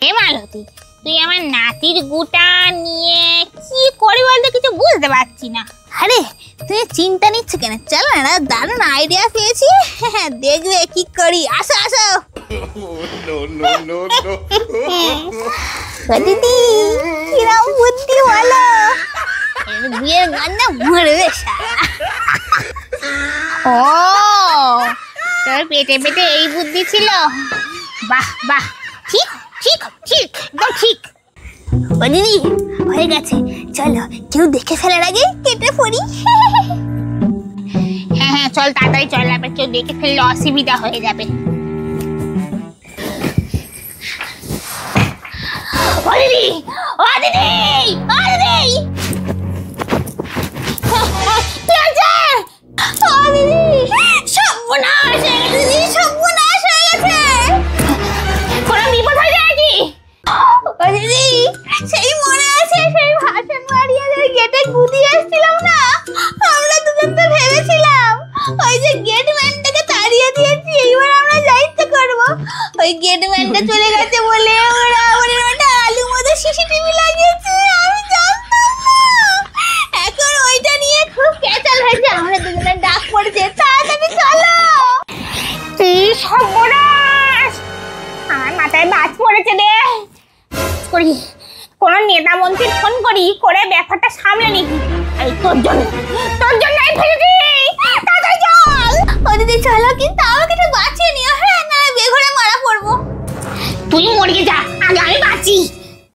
এ মালতী, তুই আমার নাতির গুটা নিয়ে কি করি বলতে কিছু বুঝতে পারছি না। আরে তুই চিন্তা নিচ্ছ কেন? চলো না, দারুণ আইডিয়া পেয়েছি। দেখবে কি করি। আসো আসো দিদি, কিরম বুদ্ধি বলো। বিয়ের গান্না মরবে। ও, তোর পেটে পেটে এই বুদ্ধি ছিল? বাহ বাহ, ঠিক ঠিক ঠিক, একদম ঠিক। ও দিদি, হয়ে গেছে, চলো কেউ দেখে ফেলার আগে কেটে পড়ি। হ্যাঁ হ্যাঁ, চল তাড়াতাড়ি চল, আবার কেউ দেখে ফেললে অসুবিধা হয়ে যাবে। ও দিদি, ও দিদি, ও দিদি, সর্বনাশ হয়ে গেছে দিদি, সর্বনাশ হয়ে গেছে। কোনো বিপদ হয়ে যায় কি? ও দিদি, সেই মনে আছে সেই ভাষণ মারিয়াদের গেটে গুদি এসেছিলাম না? আমরা দুজন তো ভেবেছিলাম ওই যে গেটম্যানটাকে তাড়িয়ে দিয়েছি, এইবার আমরা যাইতে করবো। ওই গেটম্যানটা চলে গেছে বলে ওরা আমাদের ওটা আলু মতো সিসিটিভি লাগিয়েছে। আমি জানতাম না। এখন ওইটা নিয়ে খুব ক্যাচাল হয়েছে, আমরা দুজনের ডাক পড়েছে। তাড়াতাড়ি চলো। সর্বনাশ, আমার মাথায় বাজ পড়েছে রে। করি, কোন নেতা মন্ত্রী ফোন করি, করে ব্যাপারটা সামলে নি। এই তোর জন্য এই ফেলেছি। তাড়াতাড়ি চল। ও দিদি চলো, কিন্তু আমাকে একটু বাঁচিয়ে নিও। হ্যাঁ, না বেঘরে মারা পড়বো। তুই মরিয়ে যা, আগে আমি বাঁচি।